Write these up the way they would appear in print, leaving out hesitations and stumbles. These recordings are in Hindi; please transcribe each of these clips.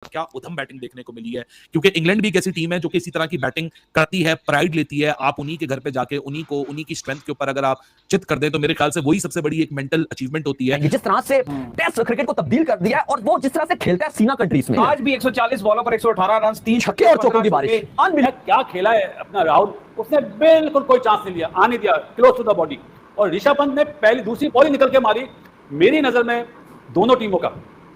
क्या उधम बैटिंग देखने को मिली है, क्योंकि इंग्लैंड भी एक ऐसी टीम है जो कि इसी तरह की बैटिंग करती है, प्राइड लेती है। आप उन्हीं के घर पे जाके उन्हीं की स्ट्रेंथ के ऊपर अगर आप चित कर दें तो मेरे ख्याल से वही सबसे बड़ी एक मेंटल अचीवमेंट होती है। जिस तरह से टेस्ट क्रिकेट को तब्दील कर दिया और वो जिस तरह से खेलता है सीना कंट्रीज में, आज भी 140 बॉलों पर 118 रन, 3 छक्के और चौकों की बारिश, क्या खेला है अपना राहुल, उसने बिल्कुल कोई चांस नहीं लिया, आने दिया क्लोज टू द बॉडी। और ऋषभ पंत ने पहली दूसरी बॉल निकल के मारी। मेरी नजर में दोनों टीमों का,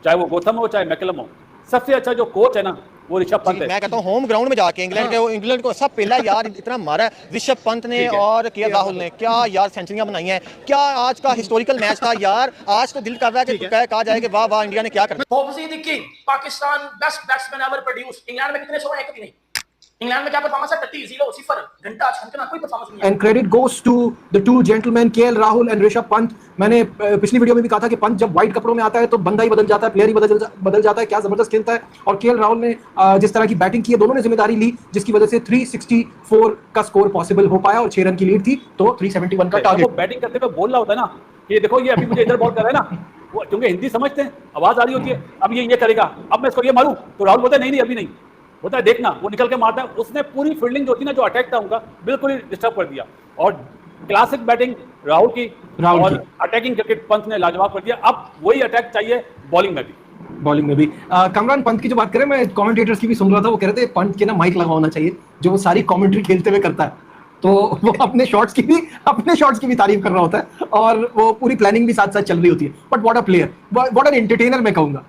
चाहे वो गोथम हो चाहे मैकलम हो, सबसे अच्छा जो कोच है ना वो ऋषभ पंत है। मैं कहता हूं होम ग्राउंड में जाके इंग्लैंड को सब पहला यार इतना मारा ऋषभ पंत ने और के राहुल ने, क्या यार सेंचुरियां बनाई हैं। क्या आज का हिस्टोरिकल मैच था यार। आज तो दिल कर रहा है कि कहा जाए कि वाह वाह इंडिया ने क्या कर दिया। Pakistan best batsman ever produce. England में कितने शो हैं? एक भी नहीं। इंग्लैंड में क्या परफॉर्मेंस है? 30 0 0 घंटा छनकना, कोई परफॉर्मेंस नहीं है। And credit goes to the two gentleman KL Rahul and Rishabh Pant. मैंने पिछली वीडियो में भी कहा था कि पंत जब व्हाइट कपड़ों में आता है तो बंदा ही बदल जाता है, प्लेयर ही बदल जाता है। क्या जबरदस्त खेलता है। और केएल राहुल ने जिस तरह की बैटिंग की है, दोनों ने जिम्मेदारी ली, जिसकी वजह से 364 का स्कोर पॉसिबल हो पाया और 6 रन की लीड थी तो 371 का टारगेट। बैटिंग करते हुए बोल रहा होता है ना कि देखो ये अभी मुझे इधर बॉल कर रहा है ना, वो क्योंकि हिंदी समझते हैं, आवाज आ रही होती है, अब ये करेगा, अब मैं इसको ये मारूं, तो राहुल बोलता है नहीं अभी नहीं होता है, देखना, वो निकल के मारता है। उसने पूरी फील्डिंग जो थी ना, जो अटैक था उनका, बिल्कुल ही डिस्टर्ब कर दिया। और क्लासिक बैटिंग राहुल की और अटैकिंग क्रिकेट पंत ने लाजवाब कर दिया। अब वही अटैक चाहिए बॉलिंग में भी। कमरान पंत की जो बात करें, मैं कमेंटेटर्स की भी सुन रहा था, वो कह रहे थे पंत के ना माइक लगा होना चाहिए जो वो सारी कमेंट्री खेलते हुए करता है, तो वो अपने शॉट्स की भी तारीफ कर रहा होता है और वो पूरी प्लानिंग भी साथ साथ चल रही होती है। But what a player, what an entertainer मैं कहूंगा।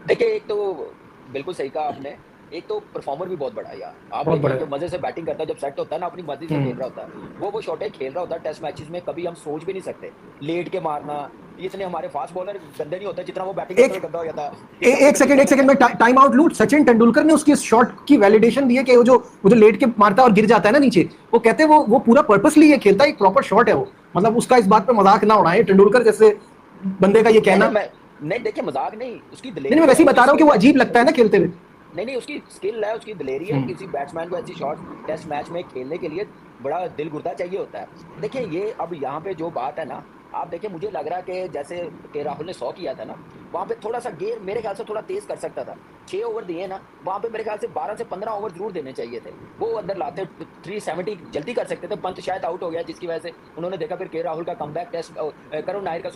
देखिए एक तो बिल्कुल सही कहा आपने, एक तो परफॉर्मर भी बहुत बड़ा है यार। आप जो मजे से बैटिंग करता है, जब सेट होता है ना, अपनी मर्जी से खेल रहा होता है, वो शॉट खेल रहा होता है। टेस्ट मैचेस में कभी हम सोच भी नहीं सकते लेट के मारना। इतने हमारे फास्ट बॉलर गंदे नहीं होते जितना वो बैटिंग करते हुए गंदा हो जाता है। एक सेकंड में टाइम आउट लूट। सचिन तेंदुलकर ने उसकी शॉट की वैलिडेशन दी है कि वो जो लेट के मारता है और गिर जाता है ना नीचे, वो कहते हैं वो पूरा पर्पसली ये खेलता है, एक प्रॉपर शॉट है वो। मतलब उसका इस बात पे मजाक ना उड़ाएं तेंदुलकर जैसे बंदे का ये कहना। नहीं देखिए मजाक नहीं, उसकी दिलेरी नहीं, मैं वैसे ही बता रहा हूँ कि वो अजीब लगता है ना खेलते हुए। नहीं उसकी स्किल है, उसकी दिलेरी है। किसी बैट्समैन को ऐसी शॉट टेस्ट मैच में खेलने के लिए बड़ा दिल गुर्दा चाहिए होता है। देखिए ये अब यहाँ पे जो बात है ना, आप देखिए मुझे लग रहा है कि जैसे के राहुल ने 100 किया था ना, वहाँ पे थोड़ा सा गेयर मेरे ख्याल से थोड़ा तेज कर सकता था। 6 ओवर दिए ना, वहाँ पे मेरे ख्याल से 12 से 15 ओवर जरूर देने चाहिए थे। वो अंदर लाते 370 जल्दी कर सकते थे। पंत शायद आउट हो गया जिसकी वजह से उन्होंने देखा। फिर के राहुल का कमबैक टेस्ट, करुण नायर का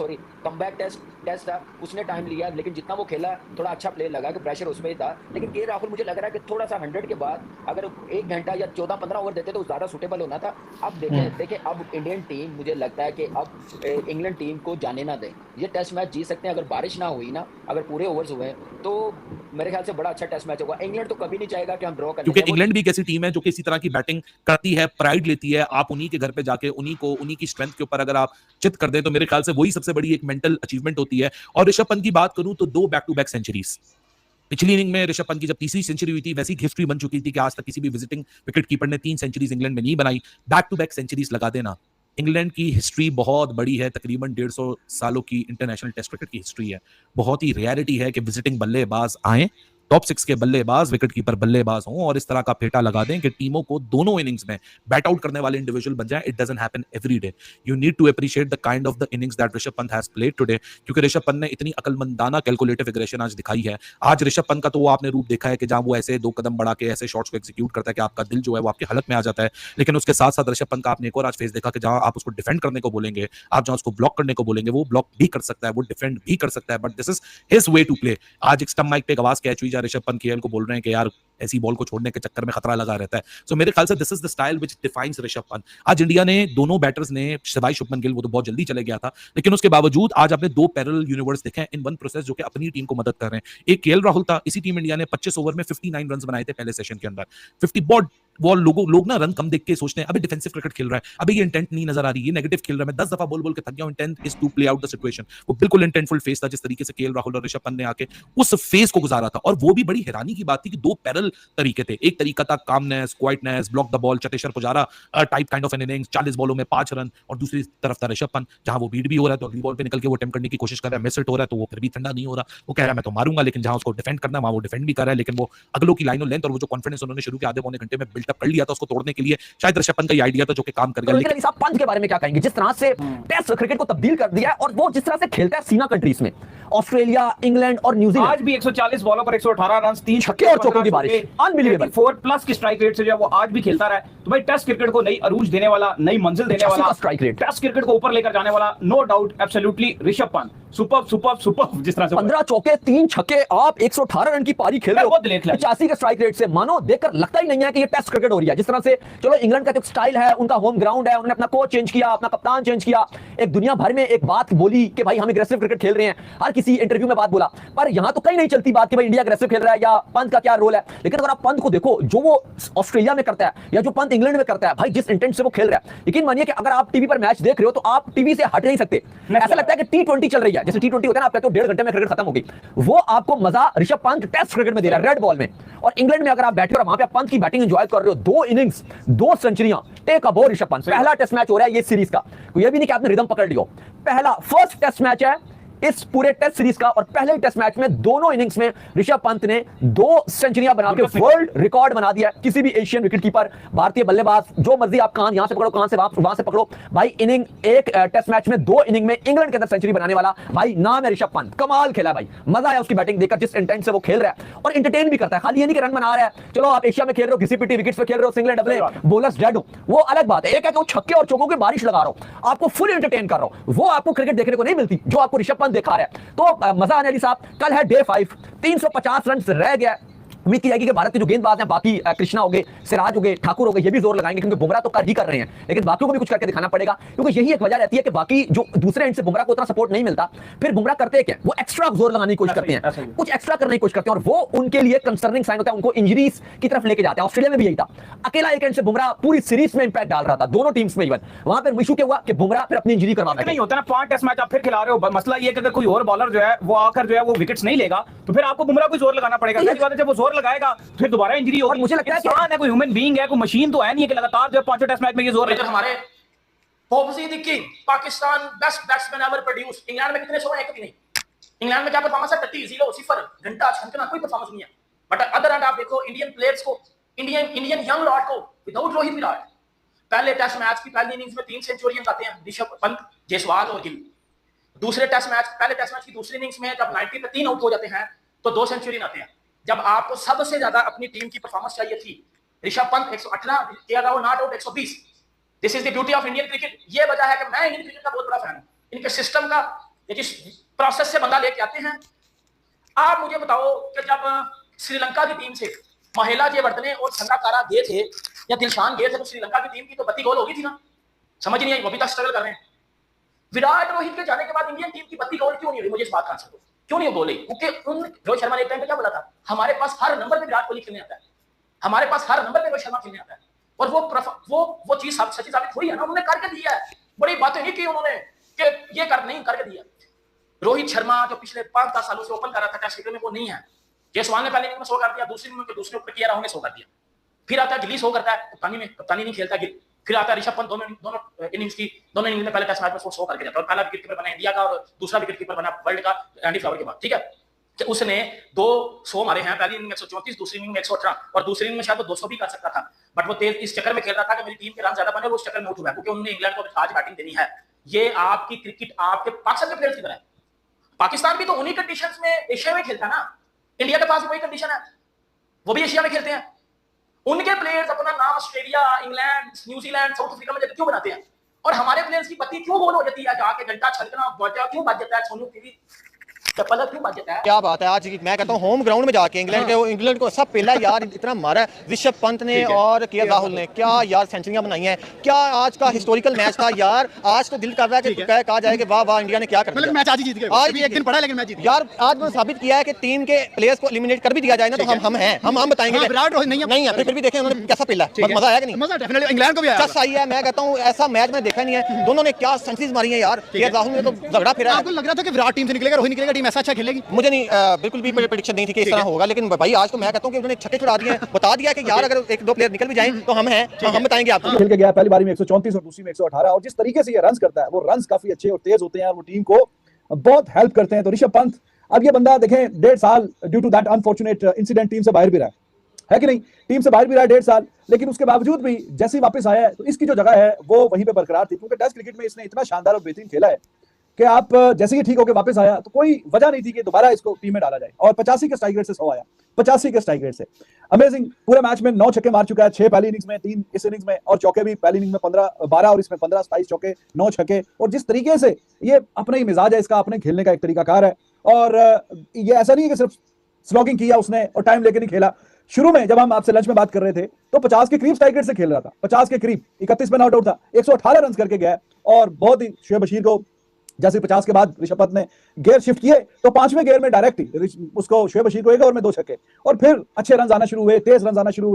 कमबैक टेस्ट था, उसने टाइम लिया, लेकिन जितना वो खेला थोड़ा अच्छा प्ले लगा कि प्रेशर उसमें ही था। लेकिन के राहुल मुझे लग रहा है कि थोड़ा सा 100 के बाद अगर 1 घंटा या 14-15 ओवर देते तो ज़्यादा सूटेबल होना था। अब देखें अब इंडियन टीम, मुझे लगता है कि अब इंग्लैंड टीम को जाने ना दें। ये टेस्ट मैच जीत सकते हैं अगर बारिश ना हुई ना, अगर पूरे ओवर्स हुए तो मेरे ख्याल से बड़ा अच्छा टेस्ट मैच होगा। इंग्लैंड तो कभी नहीं चाहेगा कि हम ड्रॉ करें, क्योंकि इंग्लैंड भी एक ऐसी टीम है जो कि इसी तरह की बैटिंग करती है, प्राइड लेती है। आप उन्हीं के घर पे जाके उन्हीं की स्ट्रेंथ के ऊपर अगर आप चित कर दें तो मेरे ख्याल से वही सबसे बड़ी एक मेंटल अचीवमेंट होती है। और ऋषभ पंत की बात करूं तो 2 बैक टू बैक सेंचुरीज पिछली इनिंग में ऋषभ पंत की जब तीसरी सेंचुरी हुई थी, वैसी हिस्ट्री बन चुकी थी कि आज तक किसी भी विजिटिंग विकेट कीपर ने 3 सेंचुरीज इंग्लैंड में नहीं बनाई। बैक टू बैक सेंचुरीज लगा देना, इंग्लैंड की हिस्ट्री बहुत बड़ी है, तकरीबन 150 सालों की इंटरनेशनल टेस्ट क्रिकेट की हिस्ट्री है। बहुत ही रेयरिटी है कि विजिटिंग बल्लेबाज आए, टॉप 6 के बल्लेबाज, विकेट कीपर बल्लेबाज हों और इस तरह का फेटा लगा दें कि टीमों को दोनों इनिंग्स में बैट आउट करने वाले इंडिविजुअल बन जाए। It doesn't happen every day. You need to appreciate the kind of the innings that Rishabh Pant has played today, क्योंकि ऋषभ पंत ने इतनी अकलमंदाना कैलकुलेटिव एग्रेशन आज दिखाई है। आज ऋषभ पंत का तो वो आपने रूप देखा है कि जहां वो ऐसे 2 कदम बढ़ा के ऐसे शॉट्स को एग्जीक्यूट करता है कि आपका दिल जो है वो आपके हलक में आ जाता है। लेकिन उसके साथ साथ ऋषभ पंत का आपने एक और आज फेस देखा कि जहां आप उसको डिफेंड करने को बोलेंगे, आप जहां उसको ब्लॉक करने को बोलेंगे, वो ब्लॉक भी कर सकता है, वो डिफेंड भी कर सकता है। But this is his way to play. आज एक स्टंप माइक पे एक आवाज कैच हुई जहां ऋषभ पंत खेल को बोल रहे हैं कि यार ऐसी बॉल को छोड़ने के चक्कर में खतरा लगा रहता है। सो मेरे ख्याल से this is the style which defines Rishabh Pant. आज इंडिया ने दोनों बैटर्स ने, सिवाय शुभमन गिल वो तो बहुत जल्दी चले गया था, लेकिन उसके बावजूद आज आपने 2 पैरेलल यूनिवर्स देखे इन वन प्रोसेस जो कि अपनी टीम को मदद कर रहे हैं। एक केएल राहुल था, इसी टीम इंडिया ने 25 ओवर में 59 रन बनाए थे पहले सेशन के अंदर। 50 बॉल लोग ना रन कम देख के सोचते हैं अभी डिफेंसिव क्रिकेट खेल रहा है, अभी ये इंटेंट नहीं नजर आ रही, ये नेगेटिव खेल रहा है। मैं 10 दफा बोल के थक गया हूं, intent is to play out the situation. वो बिल्कुल इंटेंटफुल फेस था जिस तरीके से केएल राहुल और ऋषभ पंत ने आके उस फेस को गुजारा था। और वो भी बड़ी हैरानी की बात थी कि 2 पैरेलल तरीके थे। एक तरीका था calmness, quietness, block the ball, Cheteshwar Pujara type kind of an innings, 40 बॉलों में 5 रन, और दूसरी तरफ था ऋषभ पंत जहां वो बीट भी हो रहा है तो अगली बॉल पे निकल के वो अटेम्प्ट करने की कोशिश कर रहा है, मिस हिट हो रहा है तो वो फिर भी ठंडा नहीं हो रहा, वो कह रहा है मैं तो मारूंगा, लेकिन जहां उसको डिफेंड करना है वहां वो डिफेंड भी कर रहा है, लेकिन वो अगलों की लाइन और लेंथ और वो जो कॉन्फिडेंस उन्होंने शुरू के आधे पौने घंटे में बिल्टअप कर लिया था उसको तोड़ने के लिए शायद ऋषभ पंत का ये आइडिया था जो कि काम कर गया। लेकिन साहब पंत के बारे में क्या कहेंगे, जिस तरह से टेस्ट क्रिकेट को तब्दील कर दिया है और वो जिस तरह से खेलता है सीना कंट्रीज में, ऑस्ट्रेलिया, इंग्लैंड और न्यूजीलैंड, आज भी 140 बॉलों पर 118 रन, 3 छक्के और चौकों की बारिश, अनबिलीवेबल, 4 प्लस की स्ट्राइक रेट से जो है वो आज भी खेलता रहा है। तो भाई टेस्ट क्रिकेट को नई अरूज देने वाला, नई मंजिल देने वाला, स्ट्राइक रेट, टेस्ट क्रिकेट को ऊपर लेकर जाने वाला, no doubt, absolutely Rishabh Pant. Super super super, जिस तरह से 15 चौके 3 छक्के, आप 118 रन की पारी खेल रहे हो 85 के स्ट्राइक रेट से, मानो देखकर लगता ही नहीं है कि ये टेस्ट क्रिकेट हो रही है। जिस तरह से चलो इंग्लैंड का जो स्टाइल है, उनका होम ग्राउंड है, उन्होंने अपना कोच चेंज किया, अपना कप्तान चेंज किया, एक दुनिया भर में एक बात बोली कि भाई हम एग्रेसिव क्रिकेट खेल रहे हैं, हर किसी इंटरव्यू में बात बोला, पर यहां तो कहीं नहीं चलती बात कि भाई इंडिया एग्रेसिव खेल रहा है या पंत का क्या रोल है। लेकिन अगर आप पंत को देखो जो वो ऑस्ट्रेलिया में करता है या जो पंत इंग्लैंड में करता है, भाई जिस इंटेंट से वो खेल रहा है, यकीन मानिए कि अगर आप टीवी पर मैच देख रहे हो तो आप टीवी से हट नहीं सकते, ऐसा लगता है कि T20 चल रही है, जैसे T20 होता है ना, आप कहते हो 1.5 घंटे में क्रिकेट खत्म हो गई, वो आपको मजा ऋषभ पंत टेस्ट क्रिकेट में दे रहा है, रेड बॉल में। और इंग्लैंड में अगर आप बैठे हो और वहां पे पंत की बैटिंग एंजॉय कर रहे हो, 2 इनिंग्स 2 सेंचुरियां, टेक अ बो ऋषभ पंत। पहला टेस्ट मैच हो रहा है ये सीरीज का, ये भी नहीं कि आपने रिदम पकड़ लियो, पहला फर्स्ट टेस्ट मैच है इस पूरे टेस्ट सीरीज का, और पहले ही टेस्ट मैच में दोनों इनिंग्स में ऋषभ पंत ने 2 सेंचुरियां बना के वर्ल्ड रिकॉर्ड बना दिया। किसी भी एशियन विकेटकीपर, भारतीय बल्लेबाज, जो मर्जी आप कान यहां से पकड़ो, कान से वहां से पकड़ो, भाई इनिंग एक टेस्ट मैच में 2 इनिंग में इंग्लैंड के अंदर सेंचुरी बनाने वाला भाई नाम है ऋषभ पंत। कमाल खेला भाई, मजा आया उसकी बैटिंग देखकर, जिस इंटेंट से वो खेल रहा है और एंटरटेन भी करता है। खाली ये नहीं कि रन बना रहा है, चलो आप एशिया में खेल रहे हो, घिसी पिटी विकेट्स पे खेल रहे हो, सिंगल डबल, बॉलर्स डेड हो, वो अलग बात है। एक है कि वो छक्के और चौकों की बारिश लगा रहा हो, आपको फुल एंटरटेन कर रहा हो, वो आपको क्रिकेट देखने को नहीं मिलती जो आपको ऋषभ पंत दिखा रहा है। तो मजा आने वाली साहब, कल है डे 5, 350 रन रह गया। उम्मीद की जाएगी कि भारत के जो गेंदबाज हैं, बाकी कृष्णा हो गए, सिराज हो गए, ठाकुर हो गए, ये भी जोर लगाएंगे, क्योंकि बुमराह तो कर ही कर रहे हैं, लेकिन बाकियों को भी कुछ करके दिखाना पड़ेगा, क्योंकि यही एक वजह रहती है कि बाकी जो दूसरे एंड से बुमराह को उतना सपोर्ट नहीं मिलता, फिर बुमराह करते हैं क्या, वो एक्स्ट्रा जोर लगाने की कोशिश करते हैं, कुछ एक्स्ट्रा करने की कोशिश करते हैं, और वो उनके लिए कंसर्निंग साइन होता है, उनको इंजरीज की तरफ लेके जाते हैं। ऑस्ट्रेलिया में भी यही था, अकेला एक एंड से बुमराह पूरी सीरीज में इंपैक्ट डाल रहा था, दोनों टीम्स में। इवन वहां पर इशू क्या हुआ कि बुमराह फिर अपनी इंजरी करवा नहीं होता ना, 5 टेस्ट मैच आप फिर खिला रहे हो, मसला ये है कि अगर कोई और बॉलर जो है वो आकर जो है वो विकेट्स नहीं लेगा, तो फिर आपको बुमराह को जोर लगाना पड़ेगा। जब वो जोर लगाएगा फिर दोबारा इंजरी होगी। मुझे लगता है इंसान है, कोई ह्यूमन बीइंग है, कोई मशीन तो है नहीं कि लगातार जो 5 टेस्ट मैच में ये जोर लेकर हमारे होप्सी the king, Pakistan best batsman ever produce. England में कितने शो हैं, एक भी नहीं। इंग्लैंड में क्या परफॉर्मेंस है, 30 0 0 घंटा छनकना, कोई परफॉर्मेंस नहीं है। बट अदर एंड आप देखो इंडियन प्लेयर्स को, इंडियन यंग लॉट को, विदाउट रोहित विराट, पहले टेस्ट मैच की पहली इनिंग्स में 3 सेंचुरियन आते हैं ऋषभ पंत, जयसवाल और गिल। दूसरे टेस्ट मैच, पहले टेस्ट मैच की दूसरी इनिंग्स में जब 90 पे 3 आउट हो जाते हैं तो 2 सेंचुरियन आते हैं। जब आपको सबसे ज्यादा अपनी टीम की परफॉर्मेंस चाहिए थी, Rishabh Pant 118, KL Rahul not out 120। This is the beauty of Indian cricket. ये वजह है कि मैं इंडियन क्रिकेट का बहुत बड़ा फैन हूं, इनके सिस्टम का, ये जिस प्रोसेस से बंदा लेके आते हैं। आप मुझे बताओ कि जब श्रीलंका की टीम से महिला जयवर्धने और संगाकारा गए थे या दिलशान गए थे, तो श्रीलंका की टीम की तो 32 गोल हो गई थी ना, समझ नहीं आई, वो भी तक स्ट्रगल कर रहे हैं। विराट रोहित के जाने के बाद इंडियन टीम की 32 गोल क्यों नहीं हुई, मुझे इस बात का आंसर दो, क्यों नहीं बोले? क्योंकि रोहित शर्मा ने एक टाइम पे क्या बोला था, हमारे पास हर नंबर पे विराट कोहली खेलने आता है, हमारे पास हर नंबर पे रोहित शर्मा खेलने आता है, और वो चीज सच्ची साबित हुई है ना, उन्होंने करके दिया है। बड़ी बातें नहीं की उन्होंने कि ये कर नहीं करके दिया। रोहित शर्मा जो पिछले 5-10 सालों से ओपन कर रहा था टेस्ट क्रिकेट में, वो नहीं है। जयसवाल ने पहले इनिंग में 100 कर दिया, दूसरी इनिंग में दूसरे ऊपर किया, राहुल ने 100 कर दिया। फिर आता है गिली 100 करता है, कप्तानी नहीं खेलता गिल। फिर आता है ऋषभ पंत, दोनों इनिंग्स में पहले टेस्ट मैच में 100 करके जाता है, और पहला विकेट कीपर बना इंडिया का और दूसरा विकेट कीपर बना वर्ल्ड का एंडी फ्लावर के बाद, ठीक है। कि उसने 200 मारे हैं, पहली इनिंग में 134, दूसरी इनिंग में 118, और दूसरी इनिंग में शायद वो 200 भी कर सकता था, बट वो तेज इस चक्कर में खेल रहा था कि मेरी टीम के रन ज्यादा बने, वो उस चक्कर में उठ हुआ, क्योंकि उन्होंने इंग्लैंड को आज बैटिंग देनी है। ये आपकी क्रिकेट आपके पाकिस्तान के प्लेयर्स की तरह है। पाकिस्तान भी तो उन्हीं कंडीशंस में एशिया में खेलता ना, इंडिया के पास वही कंडीशन है, वो भी एशिया में खेलते हैं। उनके प्लेयर्स अपना नाम Australia, England, New Zealand, south Africa में जाकर क्यों बनाते हैं, और हमारे प्लेयर्स की पत्ती क्यों गोल हो जाती है, जाके घंटा छलकना क्यों बच जाता है, सोनू टीवी चप्पल क्यों बच जाता है। क्या बात है, आज मैं कहता हूँ होम ग्राउंड में जाके इंग्लैंड को सब पहला यार इतना मारा है ऋषभ पंत ने और केएल राहुल ने, क्या यार सेंचुरियां बनाई हैं, क्या आज का हिस्टोरिकल मैच था यार। आज तो दिल कर रहा है कि कहा जाए कि वाह वाह इंडिया ने क्या कर दिया, मैच आज ही जीत गए, आज भी एक दिन पड़ा लेकिन मैच जीत गए यार। आज मैंने साबित किया है कि टीम के प्लेयर्स को एलिमिनेट कर भी दिया जाए ना तो हम हैं, हम बताएंगे। विराट रोहित नहीं है, फिर भी देखें उन्होंने कैसा पहला, मजा आया कि नहीं? मजा डेफिनेटली इंग्लैंड को भी आया, सही है। मैं कहता हूँ ऐसा मैच मैंने देखा नहीं है, दोनों ने क्या सेंचुरीज मारी है यार। केएल राहुल ने तो झगड़ा फिरा। आपको लग रहा था कि विराट टीम से निकलेगा, रोहित निकलेगा टीम टीम ऐसा अच्छा खेलेगी? मुझे नहीं बिल्कुल भी प्रेडिक्शन नहीं थी कि इस तरह होगा, लेकिन भाई आज तो मैं कहता हूँ कि उन्होंने छक्के छुड़ा दिए हैं, बता दिया कि यार अगर एक दो प्लेयर निकल भी जाएं तो हम हैं, हम बताएंगे आपको। खेल के गया पहली बारी में 134 और दूसरी में 118, और जिस तरीके से ये रन्स करता है वो रन्स काफी अच्छे और तेज होते हैं और वो टीम को बहुत हेल्प करते हैं। तो ऋषभ पंत, अब ये बंदा देखें 1.5 साल due to that unfortunate incident team से बाहर भी रहा है कि नहीं, टीम से बाहर भी रहा है 1.5 साल, लेकिन उसके बावजूद भी जैसे ही वापस आया है तो इसकी जो जगह है वो वहीं पे बरकरार थी, क्योंकि टेस्ट क्रिकेट में इसने इतना शानदार और बेहतरीन खेला है कि आप जैसे ही ठीक होकर वापस आया तो कोई वजह नहीं थी कि दोबारा इसको टीम में डाला जाए। और 85 के स्ट्राइक रेट से 100 आया, 85 के स्ट्राइक रेट से अमेजिंग। पूरे मैच में 9 छक्के मार चुका है, 6 पहली इनिंग्स में, 3 इस इनिंग्स में, और चौके भी पहली इनिंग्स में 12 और इसमें 15, 27 चौके, 9 छक्के। और जिस तरीके से ये अपना ही मिजाज है इसका, अपने खेलने का एक तरीकाकार है, और ये ऐसा नहीं है कि सिर्फ स्लॉगिंग किया उसने और टाइम लेके नहीं खेला। शुरू में जब हम आपसे लंच में बात कर रहे थे तो 50 के करीब स्ट्राइक रेट से खेल रहा था, 50 के करीब, 31 पे नॉट आउट था, 118 रन करके गया, और बहुत ही शोएब बशीर को जैसे 50 के बाद ऋषभ पंत ने गियर शिफ्ट किए तो 5वें गियर में डायरेक्ट ही उसको शोएब बशीर को 1 ओवर में 2 छक्के, और फिर अच्छे रन आना शुरू हुए, तेज रन आना शुरू हुए।